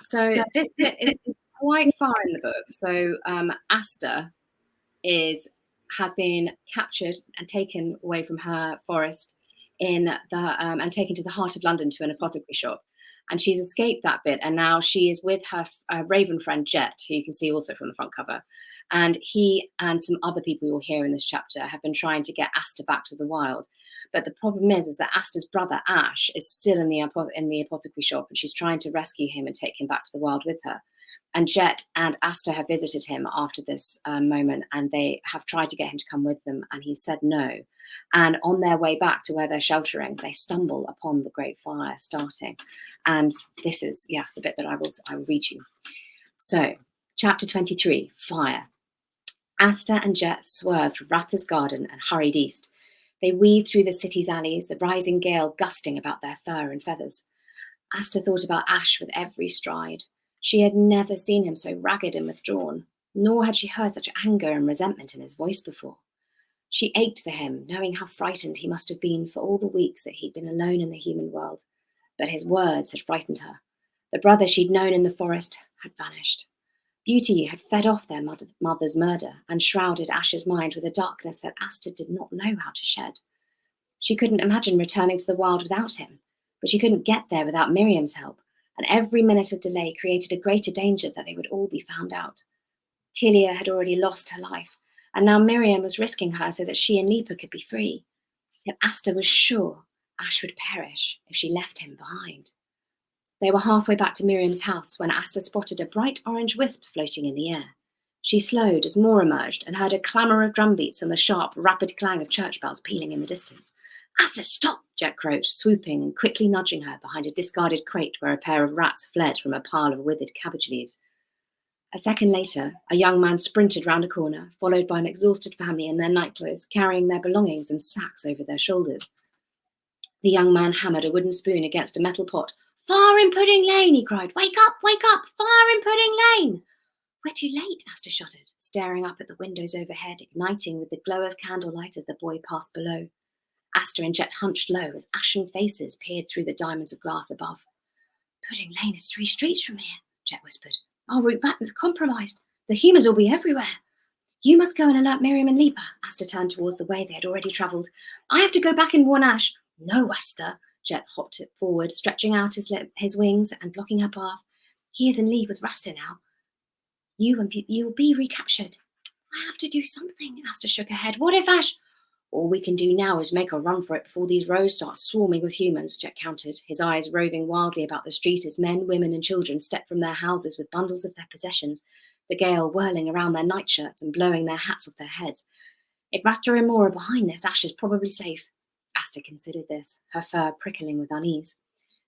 So this bit is quite far in the book. So Asta has been captured and taken away from her forest and taken to the heart of London to an apothecary shop. And she's escaped that bit, and now she is with her raven friend Jet, who you can see also from the front cover. And he and some other people you'll hear in this chapter have been trying to get Asta back to the wild. But the problem is that Asta's brother Ash is still in the apothecary shop, and she's trying to rescue him and take him back to the wild with her. And Jet and Asta have visited him after this moment, and they have tried to get him to come with them, and he said no. And on their way back to where they're sheltering, they stumble upon the great fire starting. And this is, the bit that I will read you. So, chapter 23, Fire. Asta and Jet swerved Ratha's garden and hurried east. They weaved through the city's alleys, the rising gale gusting about their fur and feathers. Asta thought about Ash with every stride. She had never seen him so ragged and withdrawn, nor had she heard such anger and resentment in his voice before. She ached for him, knowing how frightened he must have been for all the weeks that he'd been alone in the human world. But his words had frightened her. The brother she'd known in the forest had vanished. Beauty had fed off their mother's murder and shrouded Ash's mind with a darkness that Asta did not know how to shed. She couldn't imagine returning to the wild without him, but she couldn't get there without Miriam's help, and every minute of delay created a greater danger that they would all be found out. Tilia had already lost her life, and now Miriam was risking her so that she and Lipa could be free. Yet Asta was sure Ash would perish if she left him behind. They were halfway back to Miriam's house when Asta spotted a bright orange wisp floating in the air. She slowed as more emerged and heard a clamour of drumbeats and the sharp, rapid clang of church bells pealing in the distance. "Asta, stop!" Jet croaked, swooping and quickly nudging her behind a discarded crate where a pair of rats fled from a pile of withered cabbage leaves. A second later, a young man sprinted round a corner, followed by an exhausted family in their nightclothes, carrying their belongings and sacks over their shoulders. The young man hammered a wooden spoon against a metal pot. "Fire in Pudding Lane!" he cried. "Wake up! Wake up! Fire in Pudding Lane!" "We're too late," Asta shuddered, staring up at the windows overhead, igniting with the glow of candlelight as the boy passed below. Asta and Jet hunched low as ashen faces peered through the diamonds of glass above. "Pudding Lane is 3 streets from here," Jet whispered. "Our route back is compromised. The humans will be everywhere." "You must go and alert Miriam and Lipa." Asta turned towards the way they had already travelled. "I have to go back and warn Ash." "No, Asta." Jet hopped forward, stretching out his wings and blocking her path. "He is in league with Rasta now. You'll be recaptured." "I have to do something." Asta shook her head. "What if Ash—" "All we can do now is make a run for it before these roads start swarming with humans," Jet countered, his eyes roving wildly about the street as men, women and children stepped from their houses with bundles of their possessions, the gale whirling around their nightshirts and blowing their hats off their heads. "If Rasta and Moore are behind this, Ash is probably safe." Asta considered this, her fur prickling with unease.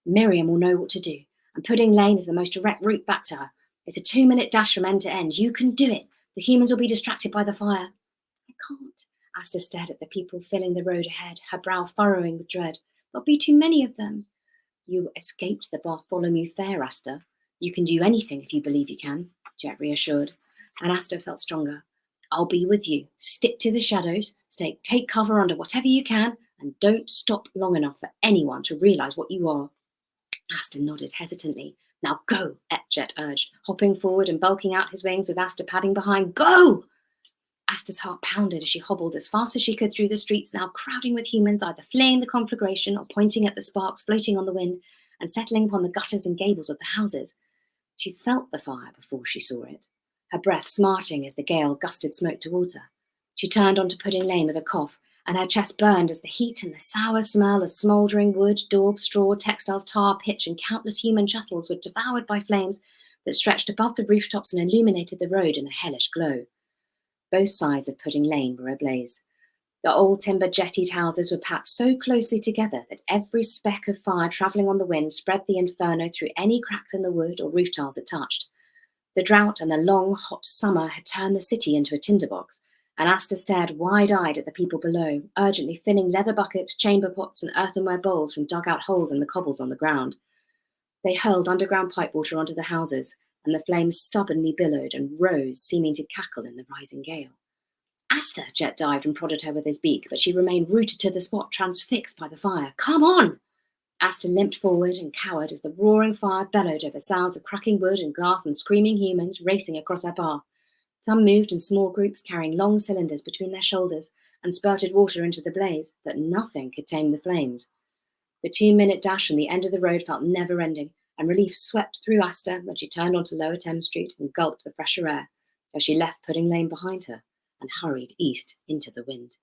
"Miriam will know what to do, and Pudding Lane is the most direct route back to her. It's a 2-minute dash from end to end. You can do it. The humans will be distracted by the fire." "I can't." Asta stared at the people filling the road ahead, her brow furrowing with dread. "There'll be too many of them." "You escaped the Bartholomew Fair, Asta. You can do anything if you believe you can," Jet reassured, and Asta felt stronger. "I'll be with you. Stick to the shadows, take cover under whatever you can, and don't stop long enough for anyone to realise what you are." Asta nodded hesitantly. "Now go," Jet urged, hopping forward and bulking out his wings with Asta padding behind. "Go!" Asta's heart pounded as she hobbled as fast as she could through the streets, now crowding with humans, either fleeing the conflagration or pointing at the sparks floating on the wind and settling upon the gutters and gables of the houses. She felt the fire before she saw it, her breath smarting as the gale gusted smoke towards her. She turned onto Pudding Lane with a cough, and her chest burned as the heat and the sour smell of smouldering wood, daub, straw, textiles, tar, pitch, and countless human chattels were devoured by flames that stretched above the rooftops and illuminated the road in a hellish glow. Both sides of Pudding Lane were ablaze. The old timber jettied houses were packed so closely together that every speck of fire travelling on the wind spread the inferno through any cracks in the wood or roof tiles it touched. The drought and the long, hot summer had turned the city into a tinderbox, and Asta stared wide-eyed at the people below, urgently filling leather buckets, chamber pots, and earthenware bowls from dug-out holes in the cobbles on the ground. They hurled underground pipewater onto the houses, and the flames stubbornly billowed and rose, seeming to cackle in the rising gale. "Asta!" Jet dived and prodded her with his beak, but she remained rooted to the spot, transfixed by the fire. "Come on!" Asta limped forward and cowered as the roaring fire bellowed over sounds of cracking wood and glass and screaming humans racing across her path. Some moved in small groups, carrying long cylinders between their shoulders and spurted water into the blaze, but nothing could tame the flames. The 2-minute dash from the end of the road felt never-ending, and relief swept through Asta when she turned onto Lower Thames Street and gulped the fresher air, as she left Pudding Lane behind her and hurried east into the wind.